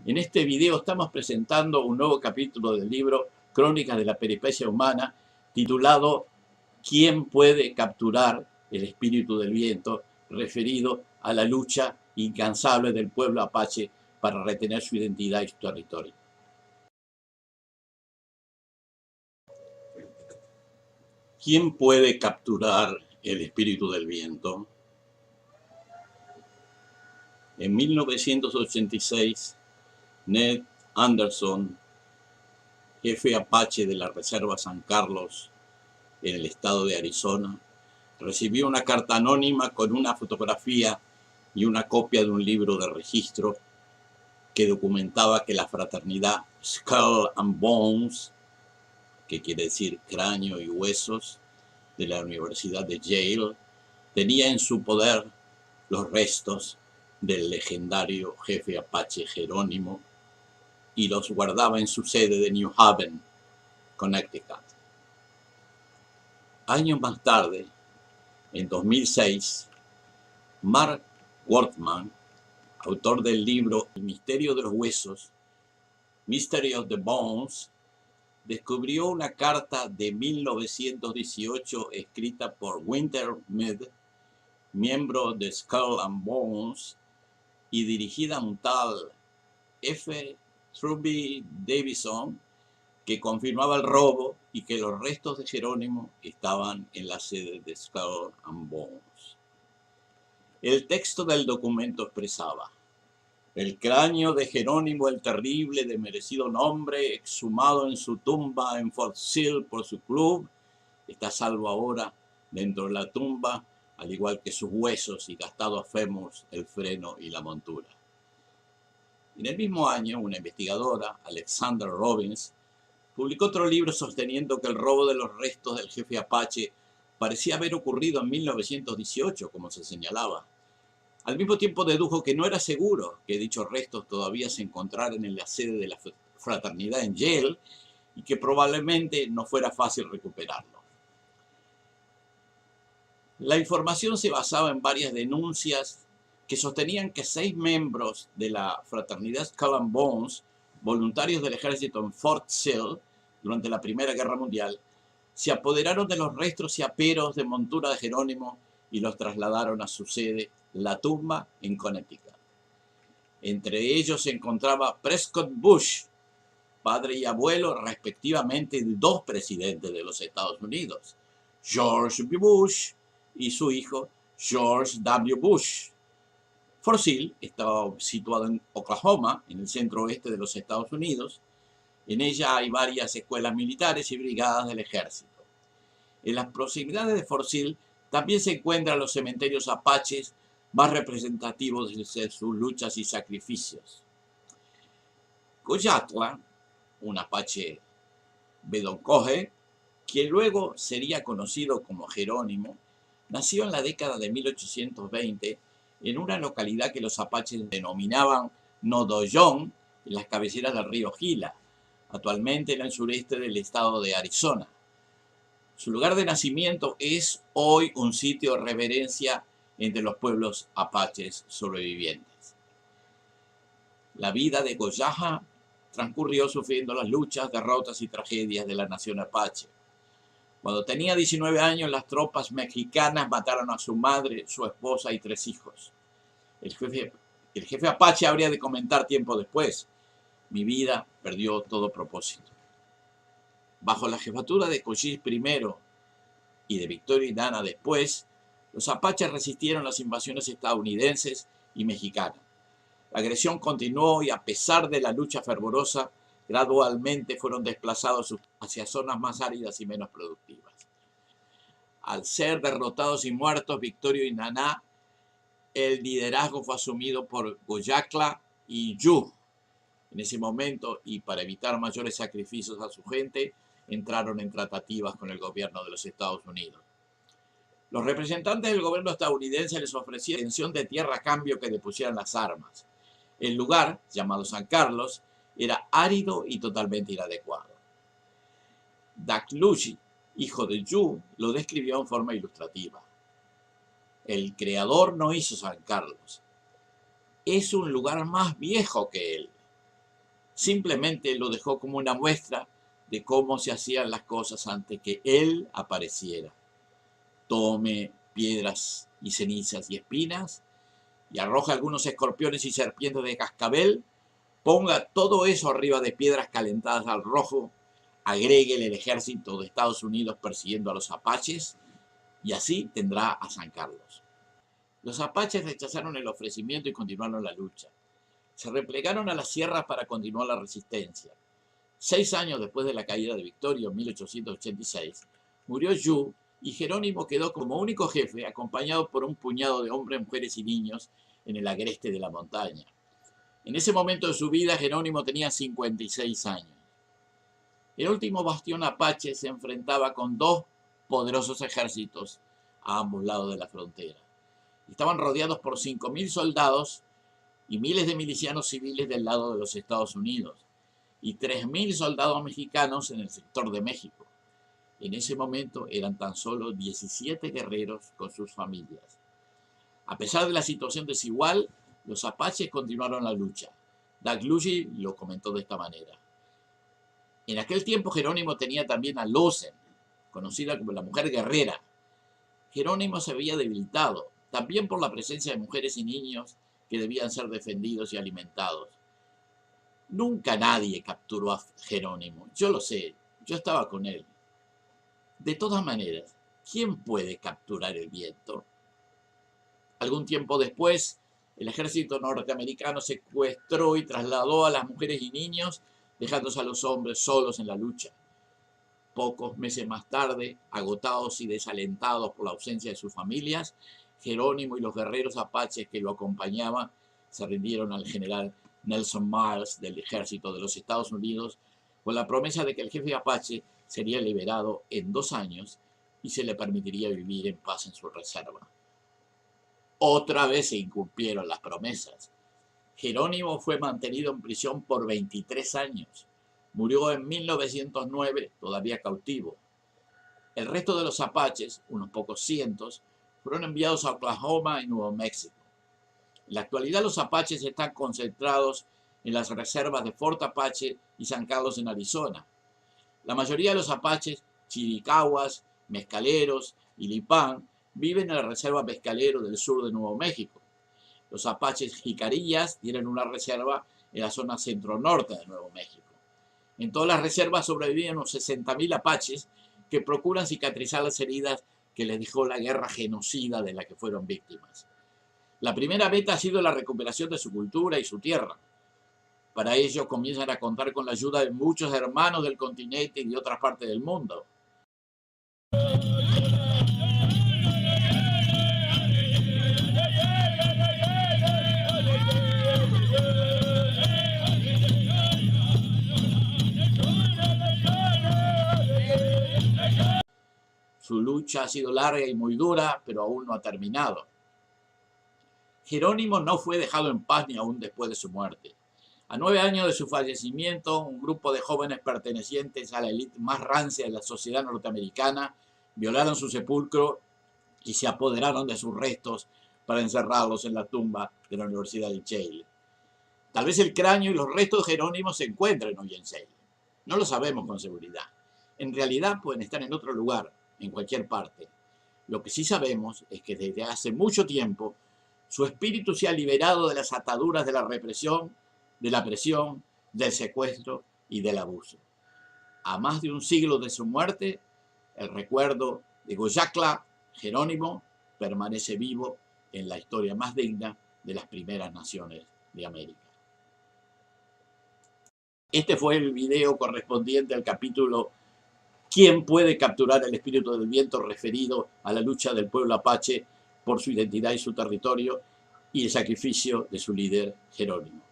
En este video estamos presentando un nuevo capítulo del libro Crónicas de la Peripecia Humana, titulado ¿Quién puede capturar el espíritu del viento?, referido a la lucha incansable del pueblo apache para retener su identidad y su territorio. ¿Quién puede capturar el espíritu del viento? En 1986, Ned Anderson, jefe apache de la Reserva San Carlos en el estado de Arizona, recibió una carta anónima con una fotografía y una copia de un libro de registro que documentaba que la fraternidad Skull and Bones, que quiere decir cráneo y huesos, de la Universidad de Yale, tenía en su poder los restos del legendario jefe apache Jerónimo y los guardaba en su sede de New Haven, Connecticut. Años más tarde, en 2006, Mark Wortman, autor del libro El misterio de los huesos, Mystery of the Bones, descubrió una carta de 1918 escrita por Winter Mead, miembro de Skull and Bones, y dirigida a un tal F. Truby Davison, que confirmaba el robo y que los restos de Jerónimo estaban en la sede de Skull and Bones. El texto del documento expresaba: el cráneo de Jerónimo el Terrible, de merecido nombre, exhumado en su tumba en Fort Sill por su club, está salvo ahora dentro de la tumba, al igual que sus huesos y gastados fémurs, el freno y la montura. En el mismo año, una investigadora, Alexandra Robbins, publicó otro libro sosteniendo que el robo de los restos del jefe apache parecía haber ocurrido en 1918, como se señalaba. Al mismo tiempo dedujo que no era seguro que dichos restos todavía se encontraran en la sede de la fraternidad en Yale y que probablemente no fuera fácil recuperarlos. La información se basaba en varias denuncias que sostenían que 6 miembros de la fraternidad Skull and Bones, voluntarios del ejército en Fort Sill durante la Primera Guerra Mundial, se apoderaron de los restos y aperos de montura de Jerónimo y los trasladaron a su sede, la tumba, en Connecticut. Entre ellos se encontraba Prescott Bush, padre y abuelo respectivamente de 2 presidentes de los Estados Unidos, George B. Bush y su hijo George W. Bush. Fort Sill estaba situado en Oklahoma, en el centro oeste de los Estados Unidos. En ella hay varias escuelas militares y brigadas del ejército. En las proximidades de Fort Sill también se encuentran los cementerios apaches más representativos de sus luchas y sacrificios. Goyatla, un apache bedonkohe, quien luego sería conocido como Jerónimo, nació en la década de 1820 en una localidad que los apaches denominaban Nodoyón, en las cabeceras del río Gila, actualmente en el sureste del estado de Arizona. Su lugar de nacimiento es hoy un sitio de reverencia entre los pueblos apaches sobrevivientes. La vida de Goyaja transcurrió sufriendo las luchas, derrotas y tragedias de la nación apache. Cuando tenía 19 años, las tropas mexicanas mataron a su madre, su esposa y 3 hijos. El jefe apache habría de comentar tiempo después: mi vida perdió todo propósito. Bajo la jefatura de Cochise primero y de Victoria Nana después, los apaches resistieron las invasiones estadounidenses y mexicanas. La agresión continuó y, a pesar de la lucha fervorosa, gradualmente fueron desplazados hacia zonas más áridas y menos productivas. Al ser derrotados y muertos Victorio y Nana, el liderazgo fue asumido por Goyatla y Yu. En ese momento, y para evitar mayores sacrificios a su gente, entraron en tratativas con el gobierno de los Estados Unidos. Los representantes del gobierno estadounidense les ofrecieron extensión de tierra a cambio que depusieran las armas. El lugar, llamado San Carlos, era árido y totalmente inadecuado. Dakluchi, hijo de Yu, lo describió en forma ilustrativa. El creador no hizo San Carlos. Es un lugar más viejo que él. simplemente lo dejó como una muestra de cómo se hacían las cosas antes que él apareciera. Tome piedras y cenizas y espinas y arroja algunos escorpiones y serpientes de cascabel, ponga todo eso arriba de piedras calentadas al rojo, agréguele el ejército de Estados Unidos persiguiendo a los apaches y así tendrá a San Carlos. Los apaches rechazaron el ofrecimiento y continuaron la lucha. Se replegaron a las sierras para continuar la resistencia. 6 años después de la caída de Victoria en 1886, murió Yu y Jerónimo quedó como único jefe, acompañado por un puñado de hombres, mujeres y niños en el agreste de la montaña. En ese momento de su vida, Jerónimo tenía 56 años. El último bastión apache se enfrentaba con 2 poderosos ejércitos a ambos lados de la frontera. Estaban rodeados por 5.000 soldados y miles de milicianos civiles del lado de los Estados Unidos y 3.000 soldados mexicanos en el sector de México. En ese momento eran tan solo 17 guerreros con sus familias. A pesar de la situación desigual, los apaches continuaron la lucha. Dalgleish lo comentó de esta manera. En aquel tiempo Jerónimo tenía también a Lozen, conocida como la mujer guerrera. Jerónimo se había debilitado, también por la presencia de mujeres y niños que debían ser defendidos y alimentados. Nunca nadie capturó a Jerónimo. Yo lo sé, yo estaba con él. De todas maneras, ¿quién puede capturar el viento? Algún tiempo después, el ejército norteamericano secuestró y trasladó a las mujeres y niños, dejándose a los hombres solos en la lucha. Pocos meses más tarde, agotados y desalentados por la ausencia de sus familias, Jerónimo y los guerreros apaches que lo acompañaban se rindieron al general Nelson Miles del ejército de los Estados Unidos con la promesa de que el jefe apache sería liberado en 2 años y se le permitiría vivir en paz en su reserva. Otra vez se incumplieron las promesas. Jerónimo fue mantenido en prisión por 23 años. Murió en 1909, todavía cautivo. El resto de los apaches, unos pocos cientos, fueron enviados a Oklahoma y Nuevo México. En la actualidad los apaches están concentrados en las reservas de Fort Apache y San Carlos en Arizona. La mayoría de los apaches, chiricahuas, mezcaleros y lipán, viven en la reserva pescalero del sur de Nuevo México. Los apaches jicarillas tienen una reserva en la zona centro-norte de Nuevo México. En todas las reservas sobreviven unos 60.000 apaches que procuran cicatrizar las heridas que les dejó la guerra genocida de la que fueron víctimas. La primera meta ha sido la recuperación de su cultura y su tierra. Para ello comienzan a contar con la ayuda de muchos hermanos del continente y de otras partes del mundo. Su lucha ha sido larga y muy dura, pero aún no ha terminado. Jerónimo no fue dejado en paz ni aún después de su muerte. A 9 años de su fallecimiento, un grupo de jóvenes pertenecientes a la élite más rancia de la sociedad norteamericana violaron su sepulcro y se apoderaron de sus restos para encerrarlos en la tumba de la Universidad de Yale. Tal vez el cráneo y los restos de Jerónimo se encuentren hoy en Yale. No lo sabemos con seguridad. En realidad pueden estar en otro lugar, en cualquier parte. Lo que sí sabemos es que desde hace mucho tiempo su espíritu se ha liberado de las ataduras de la represión, de la presión, del secuestro y del abuso. A más de un siglo de su muerte, el recuerdo de Goyakla Jerónimo permanece vivo en la historia más digna de las primeras naciones de América. Este fue el video correspondiente al capítulo ¿Quién puede capturar el espíritu del viento?, referido a la lucha del pueblo apache por su identidad y su territorio y el sacrificio de su líder Jerónimo.